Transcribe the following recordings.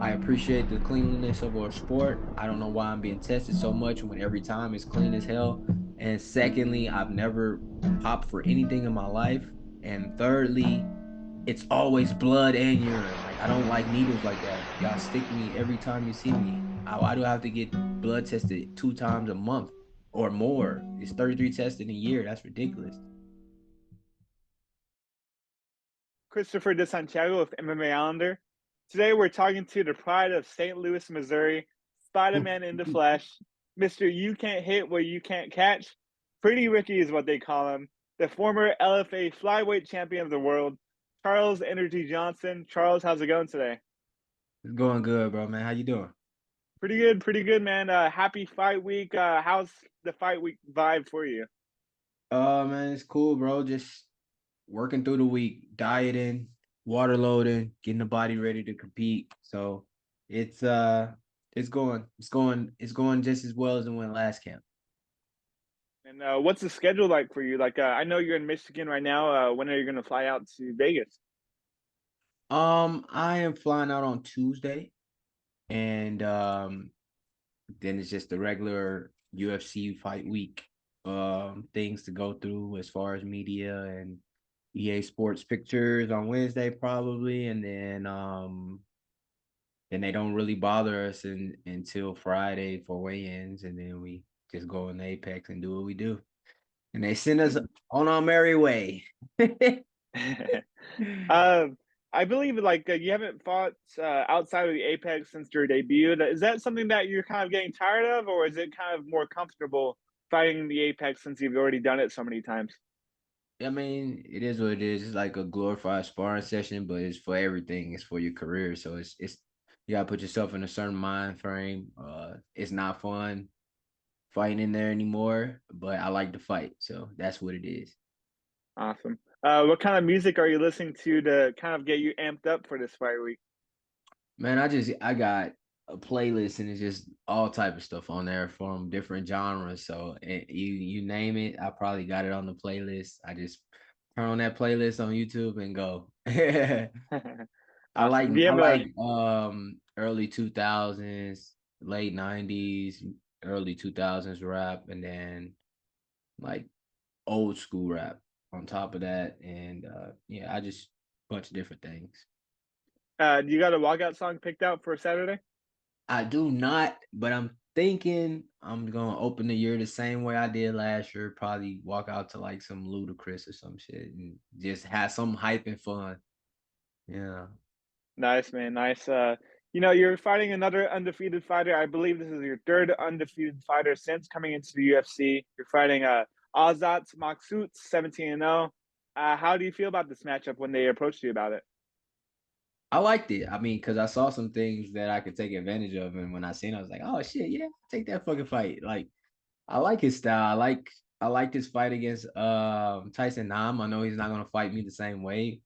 I appreciate the cleanliness of our sport. I don't know why I'm being tested so much when every time it's clean as hell. And secondly, I've never popped for anything in my life. And thirdly, it's always blood and urine. Like I don't like needles like that. Y'all stick me every time you see me. Why do I have to get blood tested 2 times a month or more? It's 33 tests in a year. That's ridiculous. Christopher De Santiago with MMA Islander. Today we're talking to the pride of St. Louis, Missouri, Spider-Man in the flesh, Mr. You Can't Hit What You Can't Catch. Pretty Ricky is what they call him. The former LFA Flyweight Champion of the world, Charles Energy Johnson. Charles, how's it going today? It's going good, bro, man. How you doing? Pretty good, man. Happy fight week. How's the fight week vibe for you? Man, it's cool, bro. Just working through the week, dieting, water loading, getting the body ready to compete. So it's it's going just as well as it went last camp. And what's the schedule like for you? Like, I know you're in Michigan right now. When are you going to fly out to Vegas? I am flying out on Tuesday, and then it's just the regular UFC fight week. Things to go through as far as media and EA Sports pictures on Wednesday probably, and then they don't really bother us until Friday for weigh-ins, and then we just go in the Apex and do what we do. And they send us on our merry way. um, I believe like you haven't fought outside of the Apex since your debut. Is that something that you're kind of getting tired of, or is it kind of more comfortable fighting in the Apex since you've already done it so many times? I mean, it is what it is. It's like a glorified sparring session, but it's for everything. It's for your career. So it's you gotta put yourself in a certain mind frame. It's not fun fighting in there anymore, but I like to fight. So that's what it is. Awesome. What kind of music are you listening to kind of get you amped up for this fight week? Man, I got a playlist and it's just all type of stuff on there from different genres. So you name it, I probably got it on the playlist. I just turn on that playlist on YouTube and go. Awesome. Do you I have a like early 2000s, late 90s, early 2000s rap, and then like old school rap on top of that. And yeah, I just bunch of different things. do you got a walkout song picked out for Saturday? I do not, but I'm thinking I'm gonna open the year the same way I did last year. Probably walk out to like some ludicrous or some shit and just have some hype and fun. Yeah. Nice, man. Nice. You're fighting another undefeated fighter. I believe this is your third undefeated fighter since coming into the UFC. You're fighting Azat Maksum, 17-0. How do you feel about this matchup when they approached you about it? I liked it. I mean, because I saw some things that I could take advantage of, and when I seen, it, I was like, "Oh shit, yeah, take that fucking fight." Like, I like his style. I like his fight against Tyson Nam. I know he's not gonna fight me the same way.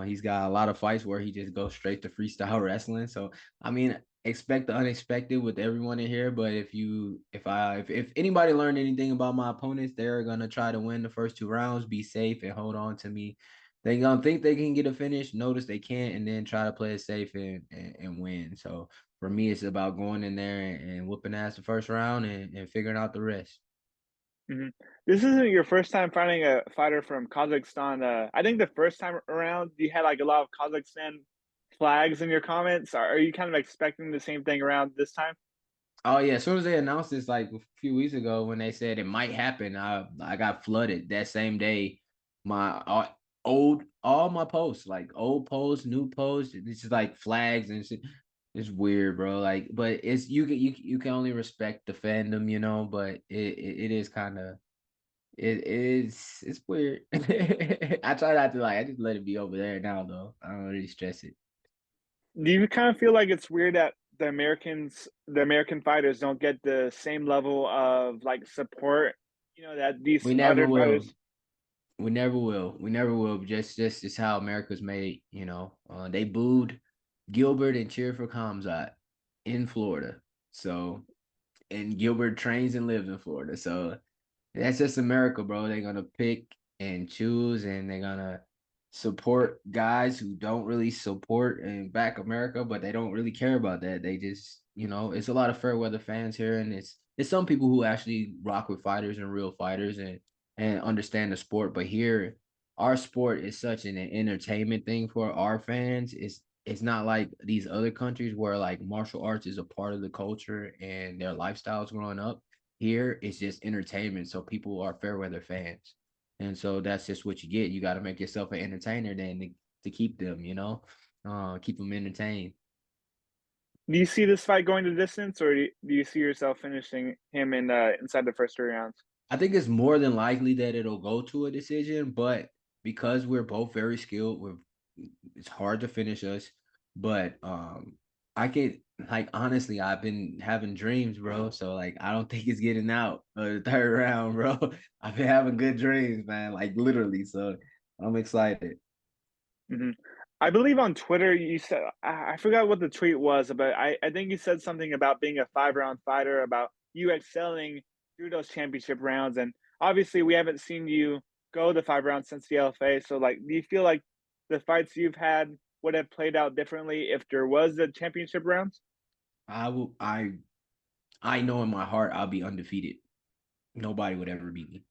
He's got a lot of fights where he just goes straight to freestyle wrestling. So I mean, expect the unexpected with everyone in here. But if anybody learned anything about my opponents, they're gonna try to win the first 2 rounds, be safe, and hold on to me. They gonna think they can get a finish, notice they can't, and then try to play it safe and win. So for me, it's about going in there and whooping ass the first round and figuring out the rest. Hmm. This isn't your first time fighting a fighter from Kazakhstan. I think the first time around you had like a lot of Kazakhstan flags in your comments. Are you kind of expecting the same thing around this time? Oh yeah, as soon as they announced this like a few weeks ago when they said it might happen, I got flooded that same day. My all my posts, like old posts, new posts, it's just like flags and shit. It's weird, bro. Like, but it's you can only respect the fandom, but it is kind of it's weird. I try not to like I just let it be over there now though. I don't really stress it. Do you kind of feel like it's weird that the American fighters don't get the same level of like support, that these We never other will. fighters? We never will. We never will. Just is how America's made. They booed Gilbert and cheered for Kamzat in Florida. So, and Gilbert trains and lives in Florida. So that's just America, bro. They're gonna pick and choose, and they're gonna support guys who don't really support and back America, but they don't really care about that. They just, it's a lot of fair weather fans here, and it's some people who actually rock with fighters and real fighters and understand the sport. But here, our sport is such an entertainment thing for our fans. It's not like these other countries where like martial arts is a part of the culture and their lifestyles growing up. Here, it's just entertainment. So people are fair weather fans. And so that's just what you get. You got to make yourself an entertainer then to keep them, keep them entertained. Do you see this fight going the distance, or do you see yourself finishing him in inside the first 3 rounds? I think it's more than likely that it'll go to a decision, but because we're both very skilled, it's hard to finish us. But I could like honestly, I've been having dreams, bro. So like I don't think it's getting out of the third round, bro. I've been having good dreams, man, like literally. So I'm excited. Mm-hmm. I believe on Twitter you said I forgot what the tweet was, but I think you said something about being a 5 round fighter, about you excelling through those championship rounds, and obviously we haven't seen you go the 5 rounds since the LFA. So like, do you feel like the fights you've had would have played out differently if there was a championship rounds? I will I know in my heart I'll be undefeated. Nobody would ever beat me.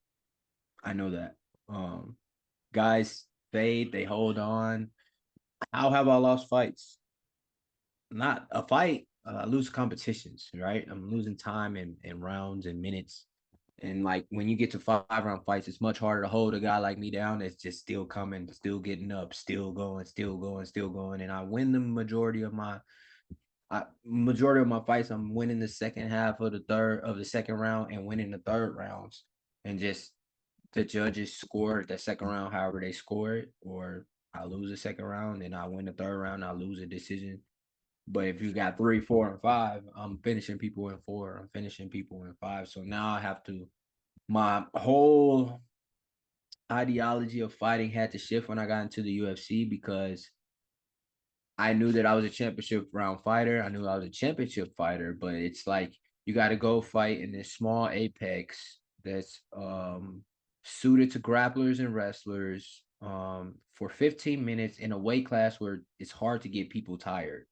I know that. Um, Guys fade, they hold on. How have I lost fights? Not a fight. I lose competitions, right? I'm losing time and rounds and minutes. And like when you get to 5 round fights, it's much harder to hold a guy like me down that's just still coming, still getting up, still going, still going, still going. And I win the majority of my fights. I'm winning the second half of the second round and winning the third rounds. And just the judges score the second round however they score it, or I lose the second round and I win the third round, I lose a decision. But if you got 3, 4, and 5, I'm finishing people in 4. I'm finishing people in 5. So now I have to. My whole ideology of fighting had to shift when I got into the UFC because I knew that I was a championship round fighter. I knew I was a championship fighter, but it's like you got to go fight in this small Apex that's suited to grapplers and wrestlers for 15 minutes in a weight class where it's hard to get people tired.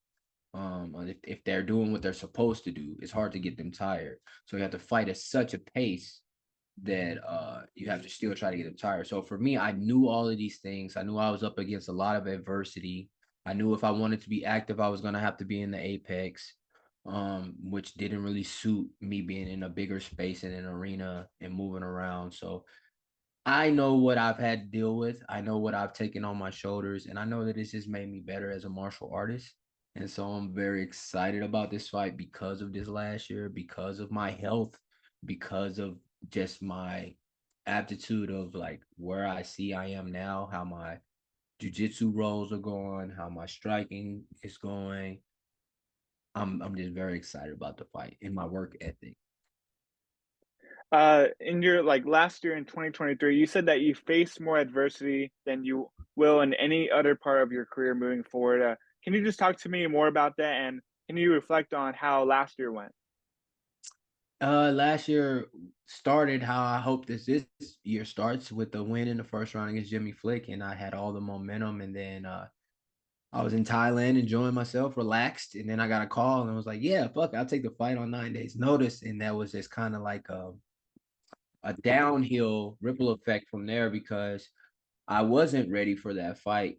If they're doing what they're supposed to do, it's hard to get them tired. So you have to fight at such a pace that you have to still try to get them tired. So for me, I knew all of these things. I knew I was up against a lot of adversity. I knew if I wanted to be active, I was gonna have to be in the apex, which didn't really suit me being in a bigger space in an arena and moving around. So I know what I've had to deal with. I know what I've taken on my shoulders, and I know that it's just made me better as a martial artist. And so I'm very excited about this fight because of this last year, because of my health, because of just my aptitude of like where I see I am now, how my jujitsu rolls are going, how my striking is going. I'm just very excited about the fight and my work ethic. In your like last year in 2023, you said that you faced more adversity than you will in any other part of your career moving forward. Can you just talk to me more about that, and can you reflect on how last year went? Last year started how I hope this year starts with the win in the first round against Jimmy Flick, and I had all the momentum. And then I was in Thailand enjoying myself, relaxed, and then I got a call and I was like, "Yeah, fuck, I'll take the fight on 9 days' notice." And that was just kind of like a downhill ripple effect from there because I wasn't ready for that fight.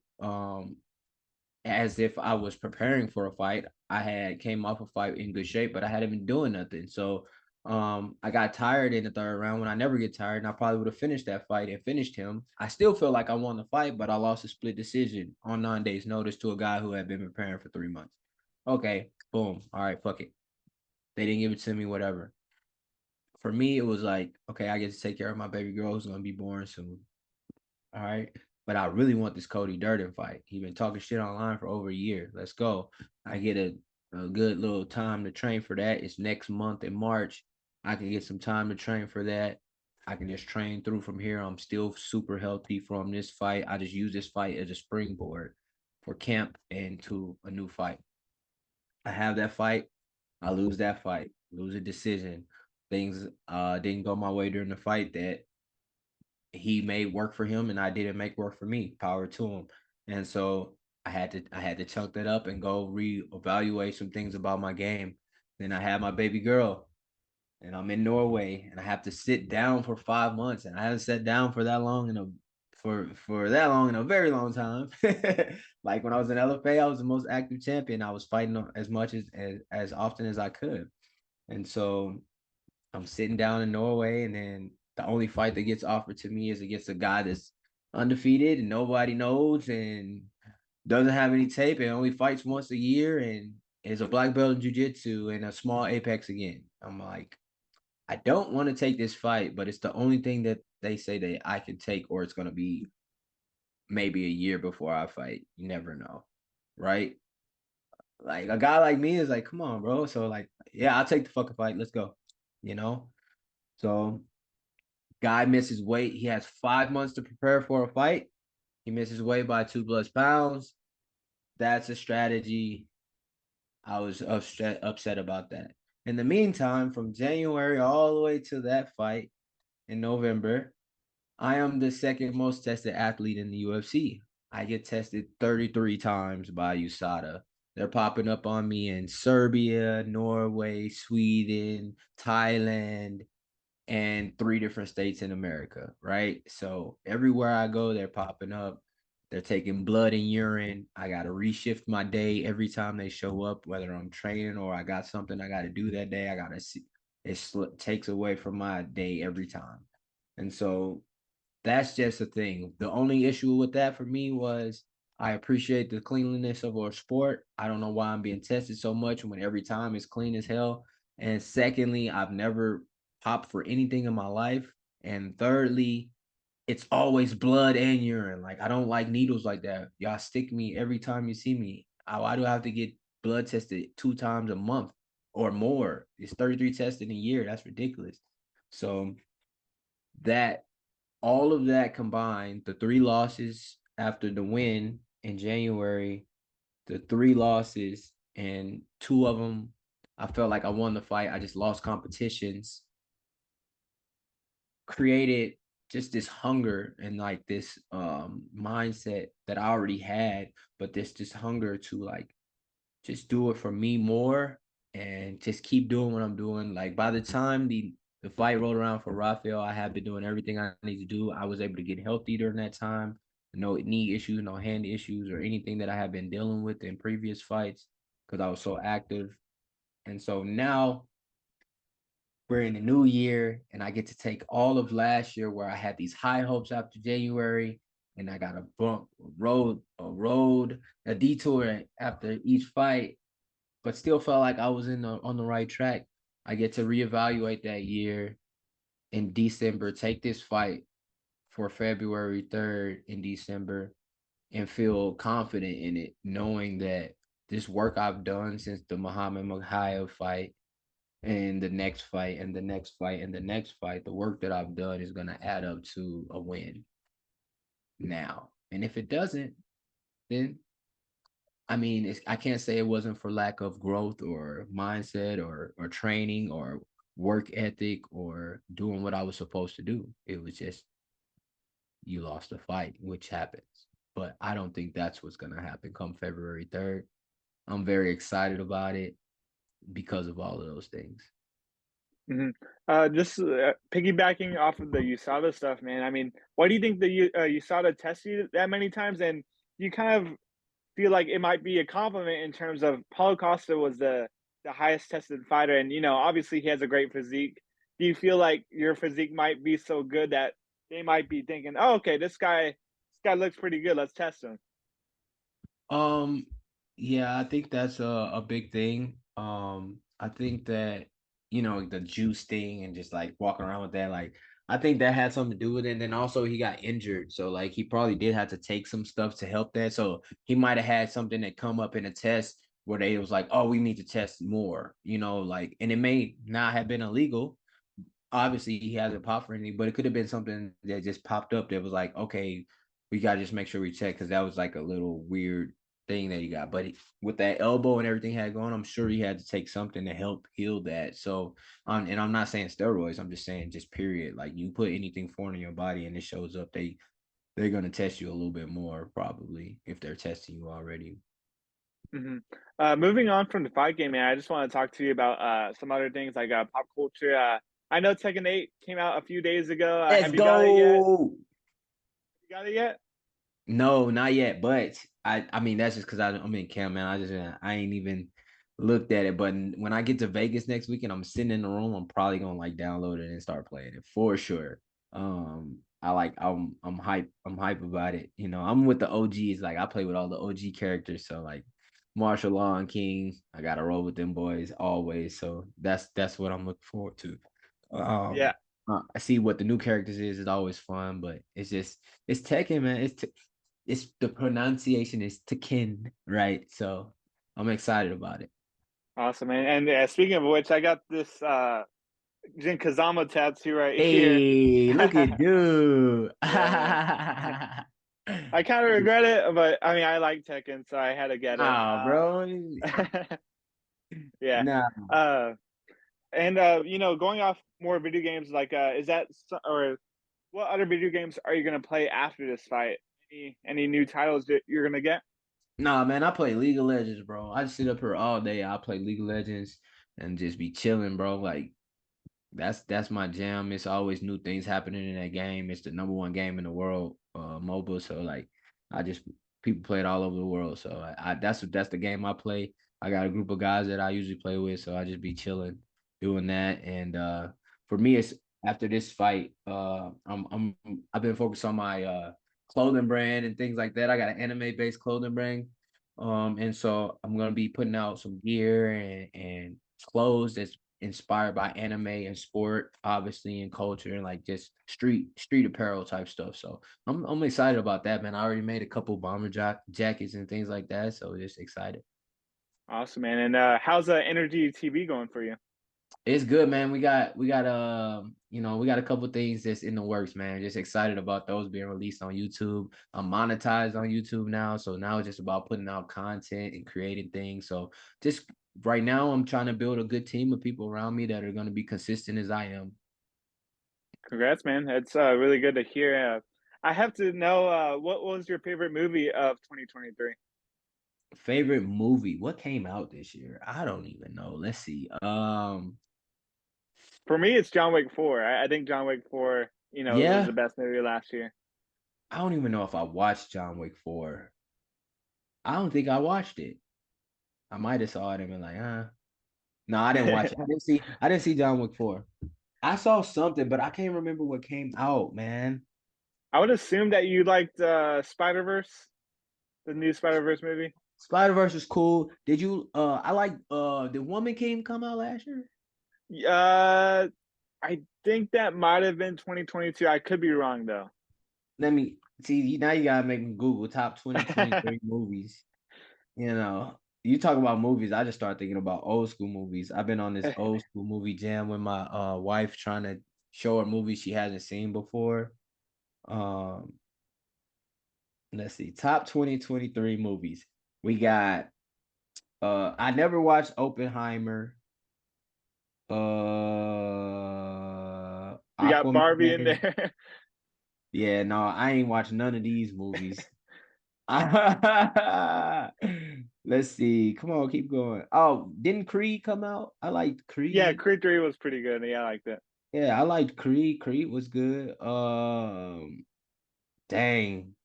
As if I was preparing for a fight. I had came off a fight in good shape, but I hadn't been doing nothing. So I got tired in the third round when I never get tired, and I probably would have finished that fight and finished him. I still feel like I won the fight, but I lost a split decision on 9 days' notice to a guy who had been preparing for 3 months. Okay, boom. All right, fuck it. They didn't give it to me, whatever. For me, it was like, okay, I get to take care of my baby girl who's gonna be born soon. All right. But I really want this Cody Durden fight. He been talking shit online for over a year. Let's go. I get a good little time to train for that. It's next month in March. I can get some time to train for that. I can just train through from here. I'm still super healthy from this fight. I just use this fight as a springboard for camp and to a new fight. I have that fight. I lose that fight, lose a decision. Things didn't go my way during the fight that he made work for him and I didn't make work for me. Power to him. And so I had to chunk that up and go reevaluate some things about my game. Then I had my baby girl and I'm in Norway and I have to sit down for 5 months. And I haven't sat down for that long for that long in a very long time. Like when I was in LFA, I was the most active champion. I was fighting as much as often as I could. And so I'm sitting down in Norway, and then the only fight that gets offered to me is against a guy that's undefeated and nobody knows and doesn't have any tape and only fights once a year and is a black belt in jiu-jitsu and a small Apex again. I'm like, I don't want to take this fight, but it's the only thing that they say that I can take, or it's gonna be maybe a year before I fight. You never know, right? Like a guy like me is like, come on, bro. So like, yeah, I'll take the fucking fight. Let's go. You know? So guy misses weight. He has 5 months to prepare for a fight. He misses weight by 2+ pounds. That's a strategy. I was upset about that. In the meantime, from January all the way to that fight in November, I am the second most tested athlete in the UFC. I get tested 33 times by USADA. They're popping up on me in Serbia, Norway, Sweden, Thailand, and 3 different states in America, right? So everywhere I go, they're popping up. They're taking blood and urine. I got to reshift my day every time they show up, whether I'm training or I got something I got to do that day. I got to see it takes away from my day every time. And so that's just a thing. The only issue with that for me was I appreciate the cleanliness of our sport. I don't know why I'm being tested so much when every time it's clean as hell. And secondly, I've never popped for anything in my life. And thirdly, it's always blood and urine. Like I don't like needles like that. Y'all stick me every time you see me. Why do I have to get blood tested 2 times a month or more? It's 33 tests in a year. That's ridiculous. So that all of that combined, the 3 losses after the win in January, the 3 losses, and 2 of them, I felt like I won the fight. I just lost competitions, created just this hunger and like this mindset that I already had, but this hunger to like just do it for me more and just keep doing what I'm doing. Like by the time the fight rolled around for Rafael, I had been doing everything I need to do. I was able to get healthy during that time. No knee issues, no hand issues, or anything that I had been dealing with in previous fights because I was so active. And so now we're in the new year, and I get to take all of last year where I had these high hopes after January, and I got a bump, a detour after each fight, but still felt like I was on the right track. I get to reevaluate that year in December, take this fight for February 3rd in December, and feel confident in it, knowing that this work I've done since the Muhammad Mokaev fight and the next fight and the next fight and the next fight, the work that I've done is going to add up to a win now. And if it doesn't, then I mean, I can't say it wasn't for lack of growth or mindset or training or work ethic or doing what I was supposed to do. It was just you lost a fight, which happens. But I don't think that's what's going to happen come February 3rd. I'm very excited about it because of all of those things. Mm-hmm. Just piggybacking off of the USADA stuff, man. I mean, why do you think the USADA tests you that many times? And you kind of feel like it might be a compliment in terms of Paulo Costa was the highest tested fighter, and obviously he has a great physique. Do you feel like your physique might be so good that they might be thinking, "Oh, okay, this guy looks pretty good. Let's test him." Um, yeah, I think that's a big thing. I think that, the juice thing and just like walking around with that, like I think that had something to do with it. And then also he got injured. So like he probably did have to take some stuff to help that. So he might have had something that come up in a test where they was like, oh, we need to test more, like, and it may not have been illegal. Obviously he hasn't popped for anything, but it could have been something that just popped up that was like, okay, we gotta just make sure we check because that was like a little weird thing that he got. But with that elbow and everything he had going, I'm sure he had to take something to help heal that. So, and I'm not saying steroids. I'm just saying just period. Like you put anything foreign in your body and it shows up, they're gonna test you a little bit more probably if they're testing you already. Moving on from the fight game, man, I just want to talk to you about some other things like pop culture. I know Tekken 8 came out a few days ago. Let's Have you got it yet? go. You got it yet? No, not yet. But I mean, that's just because I'm in camp, man. I ain't even looked at it. But when I get to Vegas next weekend, I'm sitting in the room. I'm probably gonna like download it and start playing it for sure. I'm hype. I'm hype about it. You know, I'm with the OGs. Like I play with all the OG characters. So like Martial Law and King, I gotta roll with them boys always. So that's what I'm looking forward to. Yeah. Um, I see what the new characters is. It's always fun, but it's Tekken, man. It's the pronunciation is Tekken, right? So I'm excited about it. Awesome, man. And speaking of which, I got this Jin Kazama tattoo right here. Hey, look at dude. Yeah, man. I kind of regret it, but I mean, I like Tekken, so I had to get it. Nah, bro. Yeah. Nah. Uh, and going off more video games, like, is that or what other video games are you gonna play after this fight? Any new titles that you're gonna get? Nah, man, I play League of Legends, bro. I just sit up here all day. I play League of Legends and just be chilling, bro. Like that's my jam. It's always new things happening in that game. It's the number one game in the world, mobile. So like, I just people play it all over the world. So that's the game I play. I got a group of guys that I usually play with, so I just be chilling, doing that. And for me, it's after this fight. I've been focused on my clothing brand and things like that. I got an anime based clothing brand, and so I'm gonna be putting out some gear and clothes that's inspired by anime and sport, obviously, and culture and like just street apparel type stuff. So I'm excited about that, man. I already made a couple bomber jackets and things like that. So just excited. Awesome, man. And how's Energy TV going for you? It's good, man. We got a couple things that's in the works, man. Just excited about those being released on YouTube. I'm monetized on YouTube now, so now it's just about putting out content and creating things. So just right now, I'm trying to build a good team of people around me that are going to be consistent as I am. Congrats, man. It's really good to hear. I have to know what was your favorite movie of 2023? Favorite movie? What came out this year? I don't even know. Let's see. For me, it's John Wick 4. I think John Wick 4, was the Yeah, best movie last year. I don't even know if I watched John Wick 4. I don't think I watched it. I might have saw it and been like, No, I didn't watch it. I didn't see John Wick 4. I saw something, but I can't remember what came out, man. I would assume that you liked Spider-Verse, the new Spider-Verse movie. Spider-Verse was cool. Did you I like did Woman King come out last year? Uh, I think that might have been 2022. I could be wrong though. Let me see. Now you gotta make me Google top 2023 movies. You know, you talk about movies, I just start thinking about old school movies. I've been on this old school movie jam with my wife trying to show her movies she hasn't seen before. Um, let's see, top 2023 movies. We got I never watched Oppenheimer. You got Barbie in Aquaman. there. Yeah, no, I ain't watched none of these movies. Let's see. Come on, keep going. Oh, didn't Creed come out? I liked Yeah, Creed. Creed 3 was pretty good. Yeah, I liked it. Yeah, I liked Creed. Creed was good. Dang,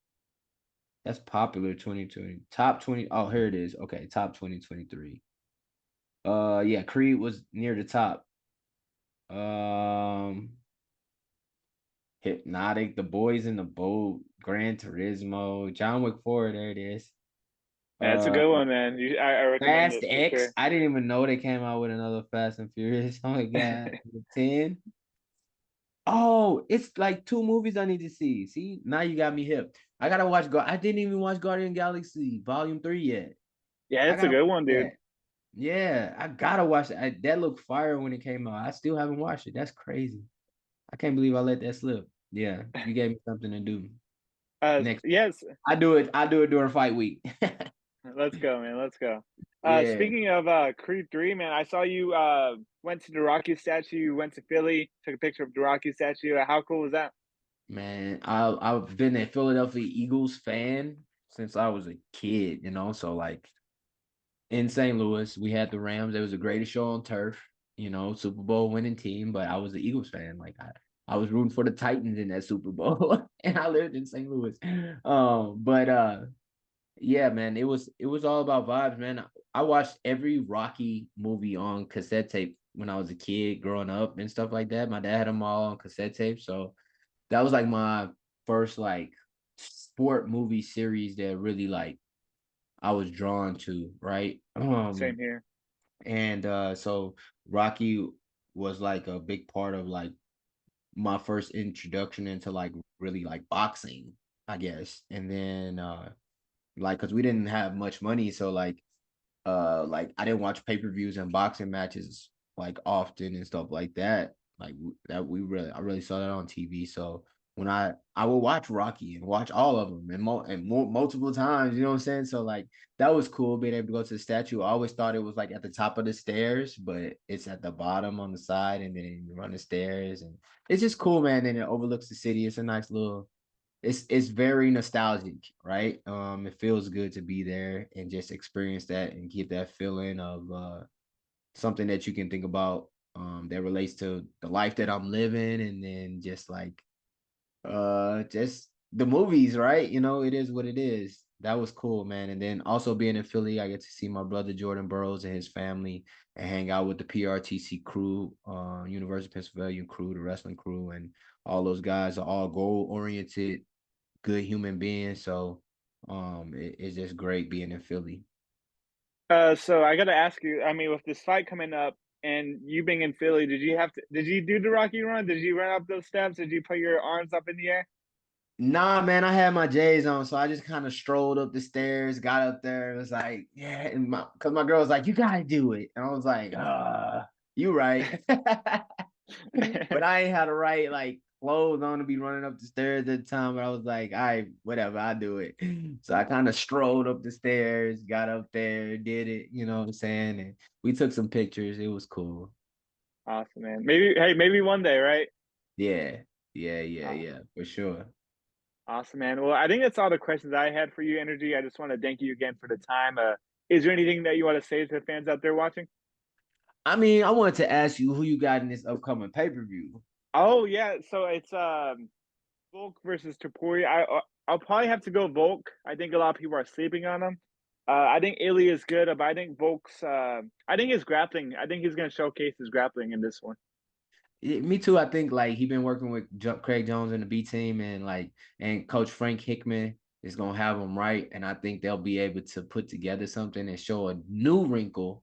that's popular 2020. Top 20. Oh, here it is. Okay, top 2023. Yeah, Creed was near the top. Um, Hypnotic, The Boys in the Boat, Gran Turismo, John Wick 4, there it is. Yeah, it's a Uh good one, man. I recommend Fast it for X. sure. I didn't even know they came out with another Fast and Furious. Oh my god, 10. Oh, it's like two movies I need to see. See, now you got me hip. I gotta watch. I didn't even watch Guardian Galaxy Volume 3 yet. Yeah, I it's a gotta good watch one, dude. that. Yeah, I gotta watch it. That looked fire when it came out. I still haven't watched it. That's crazy. I can't believe I let that slip. Yeah, you gave me something to do next. Yes, I do it. I do it during fight week. Let's go, man. Let's go. Yeah, Speaking of Creed 3, man, I saw you went to the Rocky statue. You went to Philly, took a picture of the Rocky statue. How cool was that? man. I've been a Philadelphia Eagles fan since I was a kid, so like in St. Louis, we had the Rams. It was the greatest show on turf, Super Bowl winning team, but I was the Eagles fan. Like I was rooting for the Titans in that Super Bowl and I lived in St. Louis. But yeah, man, it was all about vibes, man. I watched every Rocky movie on cassette tape when I was a kid growing up and stuff like that. My dad had them all on cassette tape. So that was like my first like sport movie series that really like I was drawn to, right? Same here. And so Rocky was like a big part of like my first introduction into like really like boxing, I guess. And then like because we didn't have much money, so like I didn't watch pay-per-views and boxing matches like often and stuff like that. Like that I really saw that on TV. So when I would watch Rocky and watch all of them and multiple times, you know what I'm saying? So like that was cool being able to go to the statue. I always thought it was like at the top of the stairs, but it's at the bottom on the side, and then you run the stairs, and it's just cool, man. And it overlooks the city. It's a nice little it's very nostalgic, right? It feels good to be there and just experience that and get that feeling of something that you can think about that relates to the life that I'm living, and then just like just the movies, right? It is what it is. That was cool, man. And then also being in Philly, I get to see my brother Jordan Burroughs and his family and hang out with the PRTC crew, University of Pennsylvania crew, the wrestling crew, and all those guys are all goal oriented, good human being. So it's just great being in Philly. So I got to ask you. I mean, with this fight coming up and you being in Philly, Did you do the Rocky run? Did you run up those steps? Did you put your arms up in the air? Nah, man, I had my J's on, so I just kind of strolled up the stairs, got up there, it was like, yeah, and cause my girl was like, you gotta do it. And I was like, you right. But I ain't had the right like clothes on to be running up the stairs at the time. But I was like, all right, whatever, I do it. So I kind of strolled up the stairs, got up there, did it, you know what I'm saying? And we took some pictures. It was cool. Awesome, man. Maybe one day, right? Yeah, yeah, yeah, Uh, yeah, for sure. Awesome, man. Well, I think that's all the questions I had for you, Energy. I just want to thank you again for the time. Is there anything that you want to say to the fans out there watching? I mean, I wanted to ask you who you got in this upcoming pay-per-view. Oh yeah, so it's Volk versus Topuria. I'll probably have to go Volk. I think a lot of people are sleeping on him. I think Ilya is good, but I think Volk's. I think his grappling. I think he's going to showcase his grappling in this one. Me too. I think like he been working with Craig Jones and the B team, and and Coach Frank Hickman is gonna have them right, and I think they'll be able to put together something and show a new wrinkle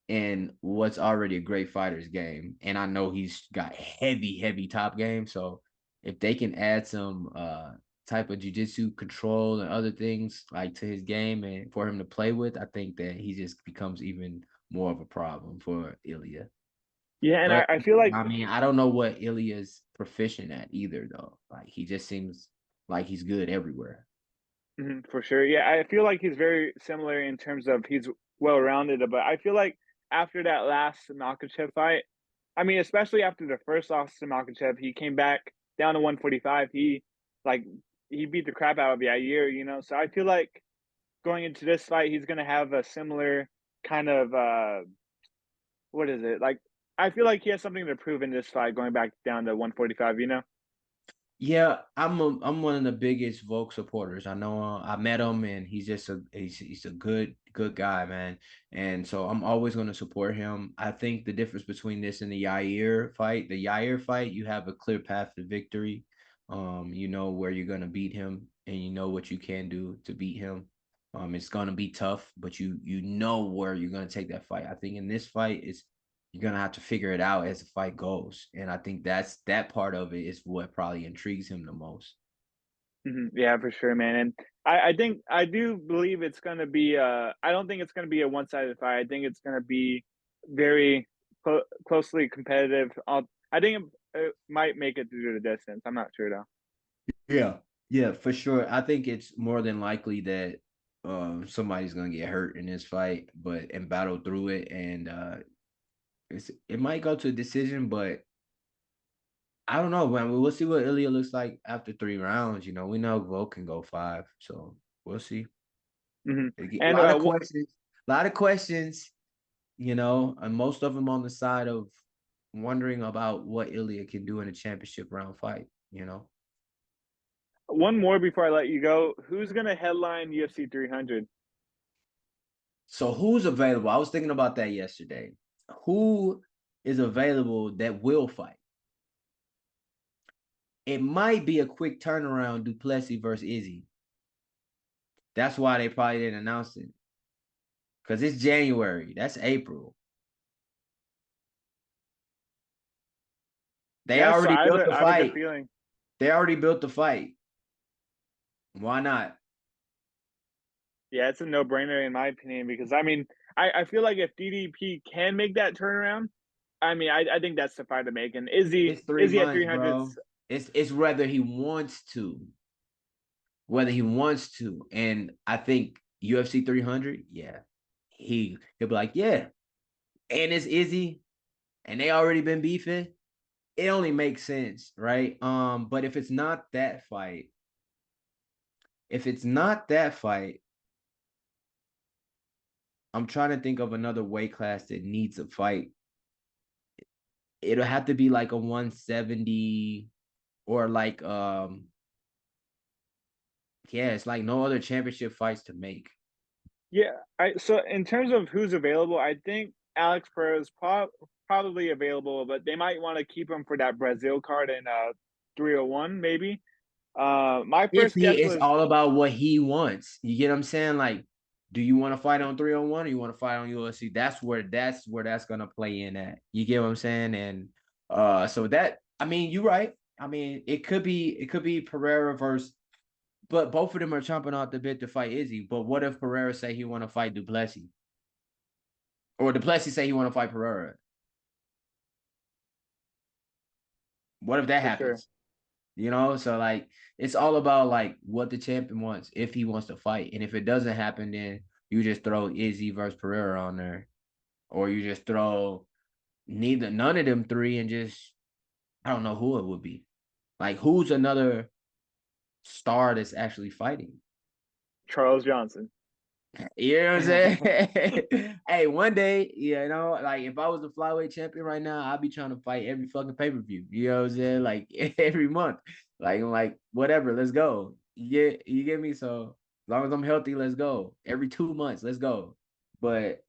in what's already a great fighter's game. And I know he's got heavy top game. So if they can add some type of jiu-jitsu control and other things like to his game and for him to play with, I think that he just becomes even more of a problem for Ilya. Yeah, and But I feel like I mean, I don't know what Ilya's proficient at either though. Like he just seems like he's good everywhere. for sure. Yeah, I feel like he's very similar in terms of he's well rounded. But I feel like after that last Makachev fight, I mean, especially after the first loss to Makachev, he came back down to 145. Like he beat the crap out of Yair, you know. So I feel like going into this fight, he's gonna have a similar kind of what is it like? I feel like he has something to prove in this fight, going back down to 145. You know. Yeah, I'm one of the biggest Volk supporters. I know I met him, and he's a good guy, man. And so I'm always going to support him. I think the difference between this and the Yair fight, you have a clear path to victory. You know where you're going to beat him, and you know what you can do to beat him. It's going to be tough, but you know where you're going to take that fight. I think in this fight, you're gonna have to figure it out as the fight goes. And I think that part of it is what probably intrigues him the most. Yeah, for sure, man. And I think I do believe it's gonna be. I don't think it's gonna be a one-sided fight. I think it's gonna be very closely competitive. I think it might make it through the distance. I'm not sure though. Yeah. Yeah, for sure. I think it's more than likely that somebody's gonna get hurt in this fight, but and battle through it, and it might go to a decision, but I don't know, man. We'll see what Ilya looks like after 3 rounds. You know, we know Volk can go 5, so we'll see. Mm-hmm. A And lot of questions, a lot of questions. You know, and most of them on the side of wondering about what Ilya can do in a championship round fight. You know, one more before I let you go. Who's gonna headline UFC 300? so who's available? I was thinking about that yesterday. Who is available that will fight? It might be a quick turnaround, Duplessis versus Izzy. That's why they probably didn't announce it. Because it's January. That's April. They Yeah, so already built the I have a good fight. feeling. They already built the fight. Why not? Yeah, it's a no-brainer in my opinion because I mean, I feel like if DDP can make that turnaround, I mean, I think that's the fight to make. And It's three Izzy at months, 300. bro. It's whether he wants to. Whether he wants to. And I think UFC 300, yeah. He'll be like, yeah. And it's Izzy. And they already been beefing. It only makes sense, right? But if it's not that fight, I'm trying to think of another weight class that needs a fight. It'll have to be like a 170 or like yeah, it's like no other championship fights to make. Yeah, I so in terms of who's available, I think Alex Pereira is probably available, but they might want to keep him for that Brazil card in 301 maybe. My If first he guess it's was all about what he wants. You get what I'm saying? Like, do you want to fight on 301 or you want to fight on UFC? That's gonna play in at. You get what I'm saying? And so that I mean, you're right. I mean, it could be Pereira versus, but both of them are chomping off the bit to fight Izzy. But what if Pereira say he want to fight Duplessis? Or Duplessis say he want to fight Pereira? What if that for sure. happens? You know, so like it's all about like what the champion wants if he wants to fight. And if it doesn't happen, then you just throw Izzy versus Pereira on there. Or you just throw none of them three and just I don't know who it would be. Like who's another star that's actually fighting? Charles Johnson. You know what I'm saying? Hey, one day, you know, like if I was a flyweight champion right now, I'd be trying to fight every fucking pay-per-view. You know what I'm saying? Like every month. Like I'm like, whatever, let's go. You get me? So as long as I'm healthy, let's go. Every 2 months, let's go. But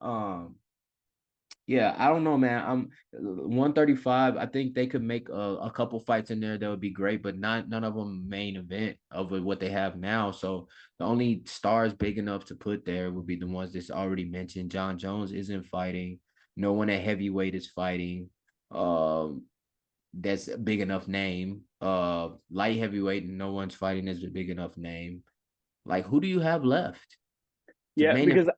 yeah, I don't know, man. I'm 135. I think they could make a couple fights in there that would be great, but not none of them main event of what they have now. So the only stars big enough to put there would be the ones that's already mentioned. John Jones isn't fighting. No one at heavyweight is fighting. That's a big enough name. Light heavyweight, no one's fighting as a big enough name. Like, who do you have left to Yeah, main event? because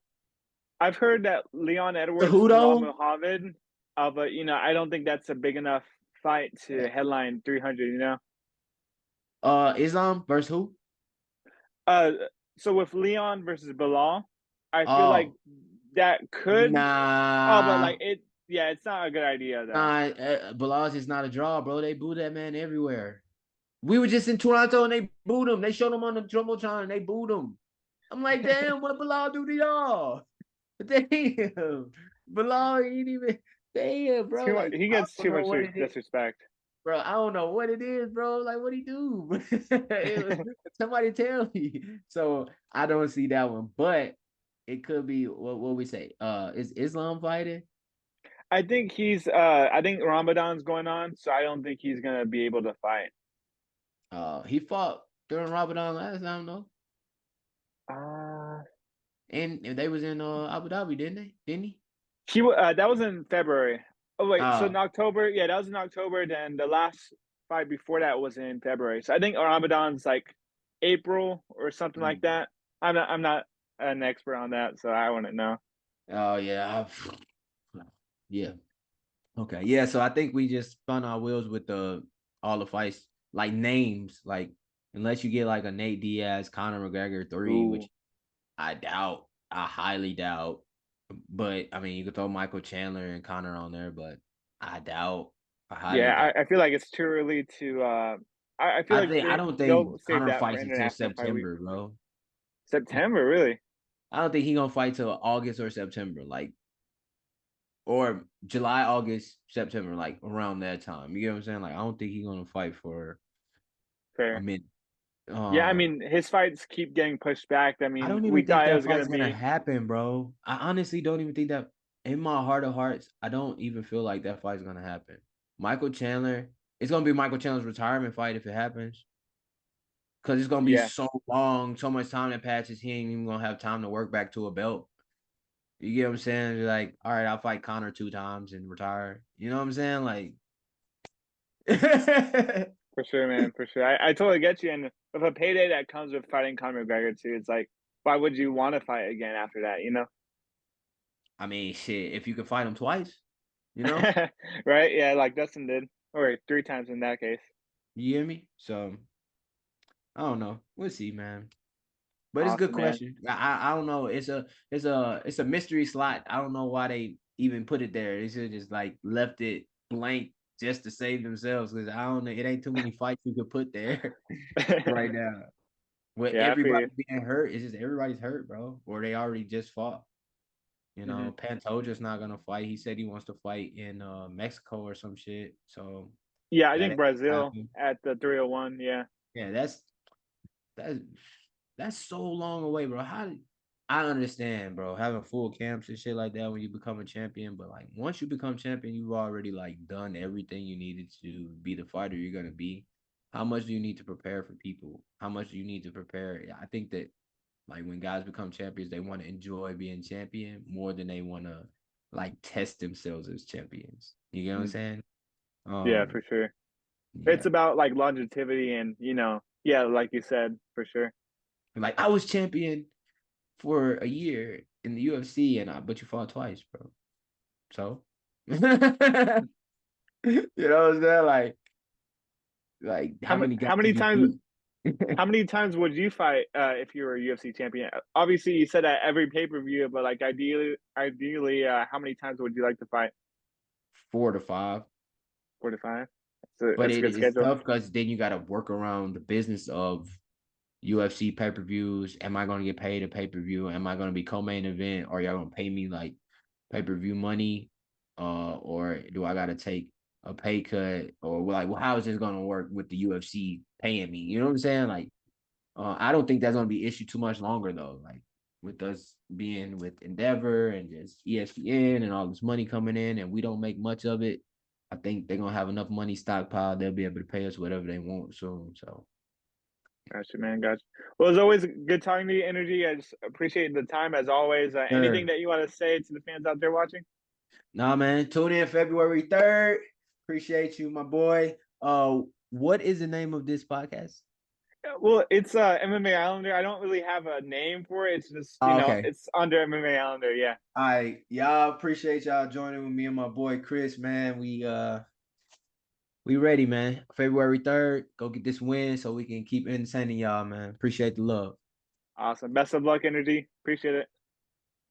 I've heard that Leon The Edwards, who Bilal though? Muhammad, but I don't think that's a big enough fight to headline 300. Islam versus who? Uh, so with Leon versus Bilal, I feel like Oh, that could. Oh, but nah, like it, yeah, it's not a good idea though. nah. Balaj is not a draw, bro. They boo that man everywhere. We were just in Toronto and they booed him. They showed him on the jumbotron and they booed him. I'm like, damn, what Bilal do to y'all? Damn, Bilal ain't even. Damn, bro. Too much. Like, He I gets don't too know much what it is, disrespect. bro. I don't know what it is, bro. Like, what he do? Somebody tell me. So I don't see that one, but it could be what we say. Is Islam fighting? I think Ramadan's going on, so I don't think he's gonna be able to fight. He fought during Ramadan last time though, Uh and they was in Abu Dhabi, didn't they? Didn't he? that was in February. Oh wait, so in Oh, October, yeah, that was in October. Then the last fight before that was in February. So I think Ramadan's like April or something like mm. that. I'm not an expert on that, so I wouldn't know. Oh yeah, yeah. Okay, yeah. So I think we just spun our wheels with the all the fights, like names, like unless you get like a Nate Diaz, Conor McGregor 3, which Ooh, I doubt. I highly doubt. But I mean, you could throw Michael Chandler and Connor on there, but I doubt. I highly Yeah, doubt. I feel like it's too early to. I feel like I don't they'll think save Connor that for fights until International Fight Week. September, bro. September, really? I don't think he gonna fight till August or September, like or July, August, September, like around that time. You get what I'm saying? Like I don't think he's gonna fight for a Fair. minute. Yeah, I mean, his fights keep getting pushed back. I I mean, don't we even think thought it that was gonna fight's gonna be happen, bro. I honestly don't even think that in my heart of hearts, I don't even feel like that fight's gonna happen. Michael Chandler, it's gonna be Michael Chandler's retirement fight if it happens. Cause it's gonna be yeah. so long, so much time that passes, he ain't even gonna have time to work back to a belt. You get what I'm saying? Like, all right, I'll fight Connor 2 times and retire. You know what I'm saying? Like For sure, man. For sure. I totally get you. And with a payday that comes with fighting Conor McGregor too, it's like, why would you want to fight again after that? You know? I mean, shit, if you can fight him twice, you know? Right? Yeah, like Dustin did, or 3 times in that case. You hear me? So I don't know. We'll see, man. But it's a good Awesome, man. question. I don't know. It's a mystery slot. I don't know why they even put it there. They should just like left it blank just to save themselves because I don't know. It ain't too many fights you could put there right now. With Yeah, I feel everybody you. being hurt, it's just everybody's hurt, bro. Or they already just fought. You Hmm. know, Pantoja's not gonna fight. He said he wants to fight in Mexico or some shit. So Yeah, I that think ain't Brazil happening. at the 301. Yeah. Yeah, that's that's so long away, bro. I understand, bro, having full camps and shit like that when you become a champion, but like once you become champion, you've already like done everything you needed to be the fighter you're gonna be. How much do you need to prepare for people? How much do you need to prepare? I think that like when guys become champions, they want to enjoy being champion more than they want to like test themselves as champions. You get what I'm Mm. saying? Yeah, for sure. It's Yeah. about like longevity and, yeah, like you said, for sure. Like I was champion for a year in the UFC, and I but you fought twice, bro. So, you know what I'm saying? Like How how many many guys how did many you times beat? how many times would you fight if you were a UFC champion? Obviously, you said at every pay-per-view, but like ideally, how many times would you like to fight? 4 to 5. 4 to 5. But That's a it good is schedule. tough because then you got to work around the business of UFC pay-per-views. Am I going to get paid a pay-per-view? Am I going to be co-main event? Or y'all going to pay me like pay-per-view money? Or do I got to take a pay cut? Or like, well, how is this going to work with the UFC paying me? You know what I'm saying? Like, I don't think that's going to be issue too much longer though. Like with us being with Endeavor and just ESPN and all this money coming in, and we don't make much of it. I think they're gonna have enough money stockpiled. They'll be able to pay us whatever they want soon. So Gotcha, man. Gotcha. Well, it's always good talking to you, Energy. I just appreciate the time as always. Anything sure. that you want to say to the fans out there watching? Nah, man. Tune in February 3rd. Appreciate you, my boy. What is the name of this podcast? Well, it's MMA Islander. I don't really have a name for it. It's just, Oh, okay. it's under MMA Islander. Yeah. All right. Y'all appreciate y'all joining with me and my boy Chris, man. We ready, man. February 3rd. Go get this win so we can keep entertaining y'all, man. Appreciate the love. Awesome. Best of luck, Energy. Appreciate it.